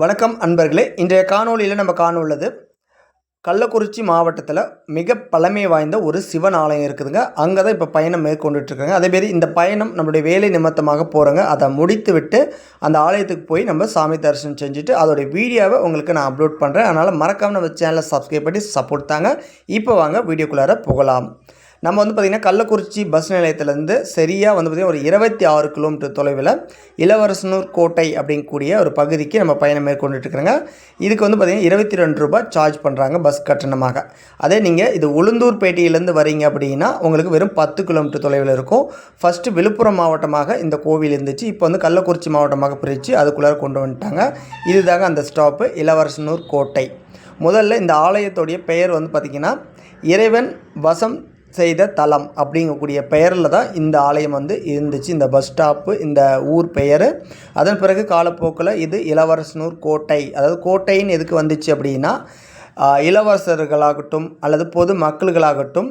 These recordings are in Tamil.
வணக்கம் அன்பர்களே. இன்றைய காணொளியில் நம்ம காண உள்ளது கள்ளக்குறிச்சி மாவட்டத்தில் மிக பழமை வாய்ந்த ஒரு சிவன் ஆலயம் இருக்குதுங்க. அங்கே தான் இப்போ பயணம் மேற்கொண்டுட்ருக்காங்க. அதேமாரி இந்த பயணம் நம்மளுடைய வேலை நிமித்தமாக போகிறோங்க. அதை முடித்து விட்டு அந்த ஆலயத்துக்கு போய் நம்ம சாமி தரிசனம் செஞ்சுட்டு அதோடைய வீடியோவை உங்களுக்கு நான் அப்லோட் பண்ணுறேன். அதனால் மறக்காமல் நம்ம சேனலை சப்ஸ்கிரைப் பண்ணி சப்போர்ட் தாங்க. இப்போ வாங்க வீடியோக்குள்ளார போகலாம். நம்ம பார்த்திங்கன்னா கள்ளக்குறிச்சி பஸ் நிலையத்திலேருந்து சரியாக பார்த்திங்கன்னா ஒரு 26 கிலோமீட்டர் தொலைவில் இளவரசனூர் கோட்டை அப்படிங்கக்கூடிய ஒரு பகுதிக்கு நம்ம பயணம் மேற்கொண்டுட்டுருக்குறோங்க. இதுக்கு பார்த்திங்கன்னா 22 ரூபாய் சார்ஜ் பண்ணுறாங்க பஸ் கட்டணமாக. அதே நீங்கள் இது உளுந்தூர்பேட்டையிலேருந்து வரீங்க அப்படின்னா உங்களுக்கு வெறும் 10 கிலோமீட்டர் தொலைவில் இருக்கும். ஃபஸ்ட்டு விழுப்புரம் மாவட்டமாக இந்த கோவில் இருந்துச்சு. இப்போ கள்ளக்குறிச்சி மாவட்டமாக பிரித்து அதுக்குள்ளார கொண்டு வந்துட்டாங்க. இதுதாங்க அந்த ஸ்டாப்பு, இளவரசனூர் கோட்டை. முதல்ல இந்த ஆலயத்துடைய பெயர் பார்த்திங்கன்னா இறைவன் வசம் செய்த தலம் அப்படிங்கக்கூடிய பெயரில் தான் இந்த ஆலயம் இருந்துச்சு. இந்த பஸ் ஸ்டாப்பு, இந்த ஊர் பெயர். அதன் பிறகு காலப்போக்கில் இது இளவரசனூர் கோட்டை, அதாவது கோட்டைன்னு எதுக்கு வந்துச்சு அப்படின்னா இளவரசர்களாகட்டும் அல்லது பொது மக்கள்களாகட்டும்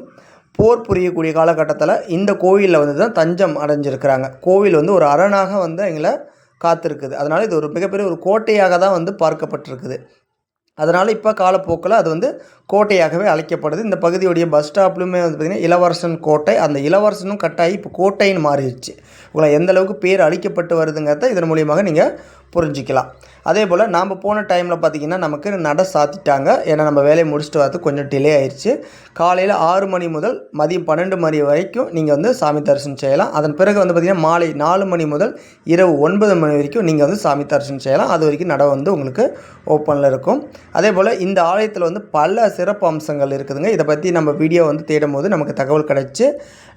போர் புரியக்கூடிய காலகட்டத்தில் இந்த கோவிலில் தான் தஞ்சம் அடைஞ்சிருக்கிறாங்க. கோவில் ஒரு அரணாக எங்களை காத்திருக்குது. அதனால் இது ஒரு மிகப்பெரிய ஒரு கோட்டையாக தான் பார்க்கப்பட்டிருக்குது. அதனால் இப்போ காலப்போக்கில் அது கோட்டையாகவே அழைக்கப்படுது. இந்த பகுதியுடைய பஸ் ஸ்டாப்லையுமே பார்த்திங்கன்னா இளவரசன் கோட்டை, அந்த இளவரசனும் கட்டாயி இப்போ கோட்டைன்னு மாறிடுச்சு. உங்களை எந்த அளவுக்கு பேர் அளிக்கப்பட்டு வருதுங்கிறத இதன் மூலியமாக நீங்கள் புரிஞ்சிக்கலாம். அதே போல் நாம் போன டைமில் பார்த்திங்கன்னா நமக்கு நடை சாத்திட்டாங்க. ஏன்னா நம்ம வேலையை முடிச்சுட்டு வரதுக்கு கொஞ்சம் டிலே ஆயிடுச்சு. காலையில் 6 மணி முதல் மதியம் 12 மணி வரைக்கும் நீங்கள் சாமி தரிசனம் செய்யலாம். அதன் பிறகு பார்த்திங்கன்னா மாலை 4 மணி முதல் இரவு 9 மணி வரைக்கும் நீங்கள் சாமி தரிசனம் செய்யலாம். அது வரைக்கும் நடை உங்களுக்கு ஓப்பனில் இருக்கும். அதே போல் இந்த ஆலயத்தில் பல சிறப்பு அம்சங்கள் இருக்குதுங்க. இதை பற்றி நம்ம வீடியோ தேடும் போது நமக்கு தகவல் கிடச்சி.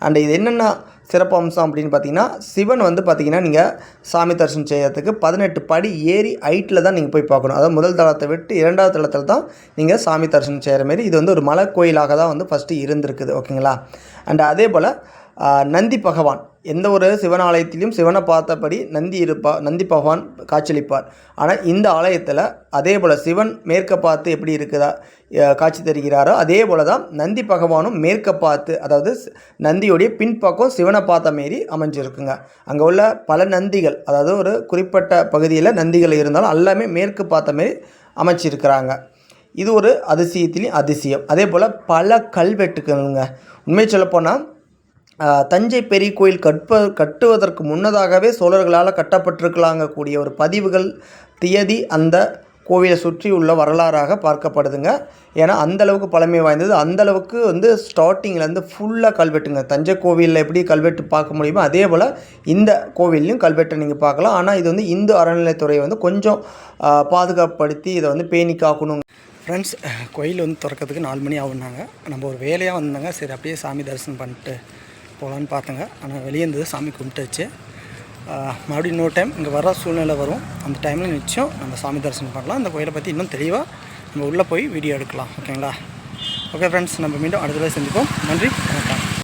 அண்ட் இது என்னென்ன சிறப்பு அம்சம் அப்படின்னு பார்த்தீங்கன்னா, சிவன் பார்த்திங்கன்னா நீங்கள் சாமி தரிசனம் செய்யறதுக்கு 18 படி ஏறி ஹைட்டில் தான் நீங்கள் போய் பார்க்கணும். அதாவது முதல் தளத்தை விட்டு 2வது தளத்தில் தான் நீங்கள் சாமி தரிசனம் செய்கிற மாரி இது ஒரு மலை கோயிலாக தான் ஃபஸ்ட்டு இருந்திருக்குது. ஓகேங்களா? அண்ட் அதே போல் நந்தி பகவான், எந்த ஒரு சிவன் ஆலயத்திலையும் சிவனை பார்த்தபடி நந்தி பகவான் காட்சியளிப்பார். ஆனால் இந்த ஆலயத்தில் அதே போல் சிவன் மேற்க பார்த்து எப்படி இருக்குதா காட்சி தருகிறாரோ அதே போல் தான் நந்தி பகவானும் மேற்க பார்த்து, அதாவது நந்தியோடைய பின்பக்கம் சிவனை பார்த்த மாரி அமைஞ்சிருக்குங்க. அங்கே உள்ள பல நந்திகள், அதாவது ஒரு குறிப்பிட்ட பகுதியில் நந்திகள் இருந்தாலும் எல்லாமே மேற்கு பார்த்த மாரி அமைச்சிருக்கிறாங்க. இது ஒரு அதிசயத்திலையும் அதிசயம். அதே போல் பல கல்வெட்டுக்கள்ங்க. உண்மை சொல்லப்போனால் தஞ்சை பெரிய கோயில் கட்டுவதற்கு முன்னதாகவே சோழர்களால் கட்டப்பட்டிருக்கலாங்கக்கூடிய ஒரு பதிவுகள் தியதி அந்த கோவிலை சுற்றி உள்ள வரலாறாக பார்க்கப்படுதுங்க. ஏன்னா அந்தளவுக்கு பழமை வாய்ந்தது. அந்தளவுக்கு ஸ்டார்டிங்லேருந்து ஃபுல்லாக கல்வெட்டுங்க. தஞ்சை கோவிலில் எப்படி கல்வெட்டு பார்க்க முடியுமோ அதே போல் இந்த கோவில்லையும் கல்வெட்டை நீங்கள் பார்க்கலாம். ஆனால் இது இந்து அறநிலைத்துறை கொஞ்சம் பாதுகாப்படுத்தி இதை பேணி காக்கணும். ஃப்ரெண்ட்ஸ், கோயில் திறக்கிறதுக்கு 4 மணி ஆகுனாங்க. நம்ம ஒரு வேலையாக வந்தாங்க. சரி அப்படியே சாமி தரிசனம் பண்ணிட்டு போகலான்னு பார்த்தங்க. ஆனால் வெளியே இருந்தது, சாமி கும்பிட்டுச்சு. மறுபடியும் இன்னொரு டைம் இங்கே வர சூழ்நிலை வரும். அந்த டைமில் நிச்சயம் நம்ம சாமி தரிசனம் பண்ணலாம். இந்த கோயிலை பற்றி இன்னும் தெளிவாக நம்ம உள்ளே போய் வீடியோ எடுக்கலாம். ஓகேங்களா? ஓகே ஃப்ரெண்ட்ஸ், நம்ம மீண்டும் அடுத்த தடவை சந்திப்போம். நன்றி, வணக்கம்.